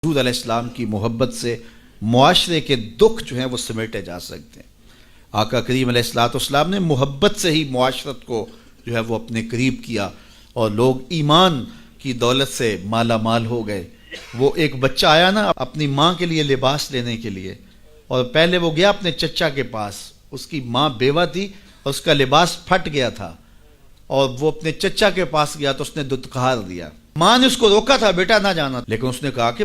حضور علیہ السلام کی محبت سے معاشرے کے دکھ جو ہیں وہ سمیٹے جا سکتے ہیں۔ آقا کریم علیہ السلام نے محبت سے ہی معاشرت کو جو ہے وہ اپنے قریب کیا اور لوگ ایمان کی دولت سے مالا مال ہو گئے۔ وہ ایک بچہ آیا نا اپنی ماں کے لیے لباس لینے کے لیے، اور پہلے وہ گیا اپنے چچا کے پاس، اس کی ماں بیوہ تھی اور اس کا لباس پھٹ گیا تھا، اور وہ اپنے چچا کے پاس گیا تو اس نے دتکار دیا۔ ماں نے اس کو روکا تھا بیٹا نہ جانا، لیکن اس نے کہا کہ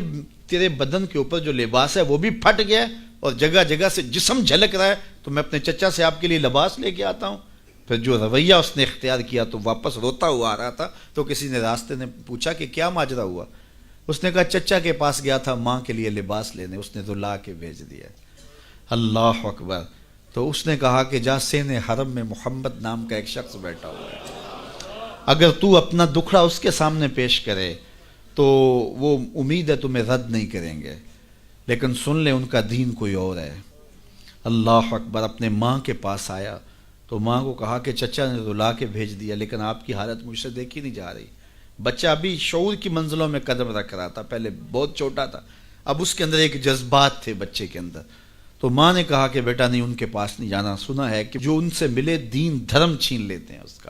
تیرے بدن کے اوپر جو لباس ہے وہ بھی پھٹ گیا ہے اور جگہ جگہ سے جسم جھلک رہا ہے، تو میں اپنے چچا سے آپ کے لیے لباس لے کے آتا ہوں۔ پھر جو رویہ اس نے اختیار کیا تو واپس روتا ہوا آ رہا تھا، تو کسی نے راستے نے پوچھا کہ کیا ماجرا ہوا؟ اس نے کہا چچا کے پاس گیا تھا ماں کے لیے لباس لینے، اس نے تو لا کے بھیج دیا۔ اللہ اکبر۔ تو اس نے کہا کہ جا سین حرم میں محمد نام کا ایک شخص بیٹھا ہوا ہے، اگر تو اپنا دکھڑا اس کے سامنے پیش کرے تو وہ امید ہے تمہیں رد نہیں کریں گے، لیکن سن لے ان کا دین کوئی اور ہے۔ اللہ اکبر۔ اپنے ماں کے پاس آیا تو ماں کو کہا کہ چچا نے تو لا کے بھیج دیا، لیکن آپ کی حالت مجھ سے دیکھی نہیں جا رہی۔ بچہ ابھی شعور کی منزلوں میں قدم رکھ رہا تھا، پہلے بہت چھوٹا تھا، اب اس کے اندر ایک جذبات تھے بچے کے اندر۔ تو ماں نے کہا کہ بیٹا نہیں، ان کے پاس نہیں جانا، سنا ہے کہ جو ان سے ملے دین دھرم چھین لیتے ہیں اس کا۔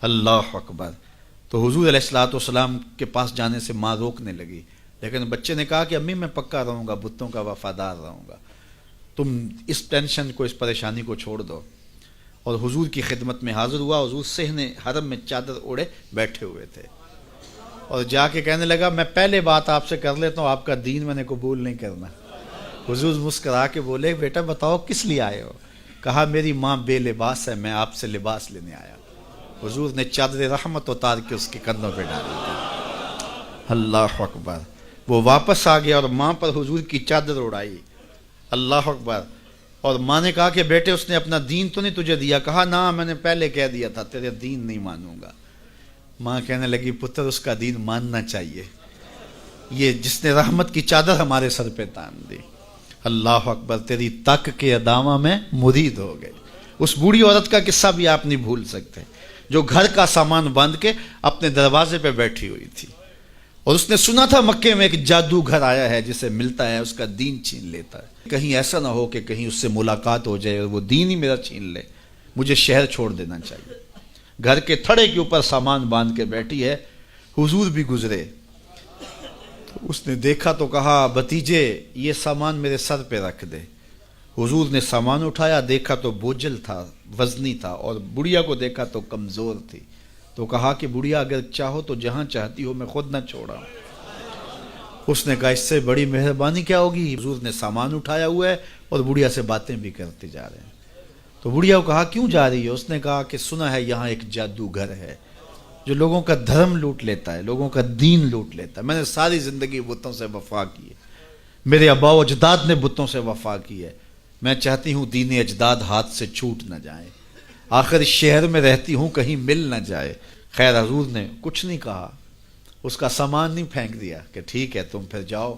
اللہ اکبر۔ تو حضور علیہ السلام کے پاس جانے سے ماں روکنے لگی، لیکن بچے نے کہا کہ امی میں پکا رہوں گا، بتوں کا وفادار رہوں گا، تم اس ٹینشن کو، اس پریشانی کو چھوڑ دو۔ اور حضور کی خدمت میں حاضر ہوا۔ حضور صحن حرم میں چادر اوڑے بیٹھے ہوئے تھے، اور جا کے کہنے لگا میں پہلے بات آپ سے کر لیتا ہوں، آپ کا دین میں نے قبول نہیں کرنا۔ حضور مسکرا کے بولے بیٹا بتاؤ کس لیے آئے ہو؟ کہا میری ماں بے لباس ہے، میں آپ سے لباس لینے آیا۔ حضور نے چادر رحمت اتار کے اس کے کندھوں پہ ڈالی تھی۔ اللہ اکبر۔ وہ واپس آ گیا اور ماں پر حضور کی چادر اڑائی۔ اللہ اکبر۔ اور ماں نے کہا کہ بیٹے اس نے اپنا دین تو نہیں تجھے دیا؟ کہا نہ، میں نے پہلے کہہ دیا تھا تیرے دین نہیں مانوں گا۔ ماں کہنے لگی پتر اس کا دین ماننا چاہیے، یہ جس نے رحمت کی چادر ہمارے سر پہ تان دی۔ اللہ اکبر۔ تیری تک کے ادامہ میں مرید ہو گئے۔ اس بوڑھی عورت کا قصہ بھی آپ نہیں بھول سکتے، جو گھر کا سامان باندھ کے اپنے دروازے پہ بیٹھی ہوئی تھی، اور اس نے سنا تھا مکے میں ایک جادوگر آیا ہے جسے ملتا ہے اس کا دین چھین لیتا ہے، کہیں ایسا نہ ہو کہ کہیں اس سے ملاقات ہو جائے اور وہ دین ہی میرا چھین لے، مجھے شہر چھوڑ دینا چاہیے۔ گھر کے تھڑے کے اوپر سامان باندھ کے بیٹھی ہے۔ حضور بھی گزرے، تو اس نے دیکھا تو کہا بھتیجے یہ سامان میرے سر پہ رکھ دے۔ حضور نے سامان اٹھایا، دیکھا تو بوجھل تھا، وزنی تھا، اور بڑھیا کو دیکھا تو کمزور تھی۔ تو کہا کہ بڑھیا اگر چاہو تو جہاں چاہتی ہو میں خود نہ چھوڑا۔ اس نے کہا اس سے بڑی مہربانی کیا ہوگی؟ حضور نے سامان اٹھایا ہوا ہے اور بڑھیا سے باتیں بھی کرتے جا رہے ہیں۔ تو بڑھیا کو کہا کیوں جا رہی ہے؟ اس نے کہا کہ سنا ہے یہاں ایک جادوگر ہے جو لوگوں کا دھرم لوٹ لیتا ہے، لوگوں کا دین لوٹ لیتا ہے۔ میں نے ساری زندگی بتوں سے وفا کی ہے، میرے آباء و اجداد نے بتوں سے وفا کی ہے، میں چاہتی ہوں دین اجداد ہاتھ سے چھوٹ نہ جائیں، آخر اس شہر میں رہتی ہوں کہیں مل نہ جائے۔ خیر حضور نے کچھ نہیں کہا، اس کا سامان نہیں پھینک دیا کہ ٹھیک ہے تم پھر جاؤ۔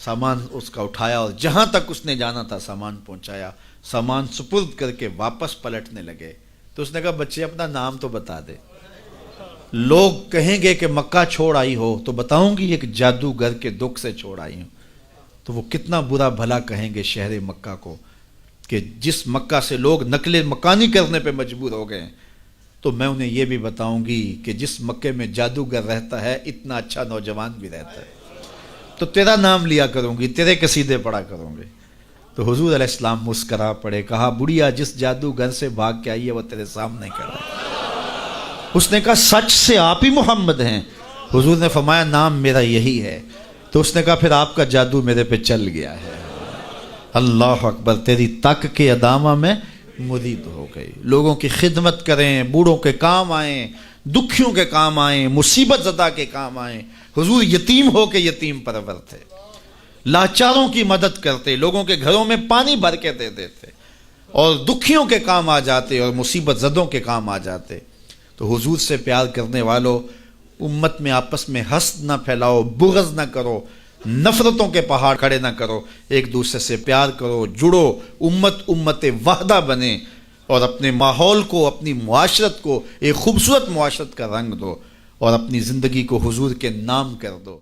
سامان اس کا اٹھایا اور جہاں تک اس نے جانا تھا سامان پہنچایا، سامان سپرد کر کے واپس پلٹنے لگے۔ تو اس نے کہا بچے اپنا نام تو بتا دے، لوگ کہیں گے کہ مکہ چھوڑ آئی ہو تو بتاؤں گی ایک جادوگر کے دکھ سے چھوڑ آئی ہوں، تو وہ کتنا برا بھلا کہیں گے شہر مکہ کو کہ جس مکہ سے لوگ نقل مکانی کرنے پہ مجبور ہو گئے ہیں۔ تو میں انہیں یہ بھی بتاؤں گی کہ جس مکے میں جادوگر رہتا ہے اتنا اچھا نوجوان بھی رہتا ہے، تو تیرا نام لیا کروں گی، تیرے قصیدے پڑھا کروں گے۔ تو حضور علیہ السلام مسکرا پڑے، کہا بڑھیا جس جادوگر سے بھاگ کے آئی ہے وہ تیرے سامنے کھڑا ہے۔ اس نے کہا سچ سے آپ ہی محمد ہیں؟ حضور نے فرمایا نام میرا یہی ہے۔ تو اس نے کہا پھر آپ کا جادو میرے پہ چل گیا ہے۔ اللہ اکبر۔ تیری تک کے ادامہ میں مرید ہو گئی۔ لوگوں کی خدمت کریں، بوڑھوں کے کام آئیں، دکھیوں کے کام آئیں، مصیبت زدہ کے کام آئیں۔ حضور یتیم ہو کے یتیم پرور تھے، لاچاروں کی مدد کرتے، لوگوں کے گھروں میں پانی بھر کے دے دیتے، اور دکھیوں کے کام آ جاتے اور مصیبت زدوں کے کام آ جاتے۔ تو حضور سے پیار کرنے والوں، امت میں آپس میں حسد نہ پھیلاؤ، بغض نہ کرو، نفرتوں کے پہاڑ کھڑے نہ کرو، ایک دوسرے سے پیار کرو، جڑو، امت وحدہ بنے، اور اپنے ماحول کو، اپنی معاشرت کو ایک خوبصورت معاشرت کا رنگ دو، اور اپنی زندگی کو حضور کے نام کر دو۔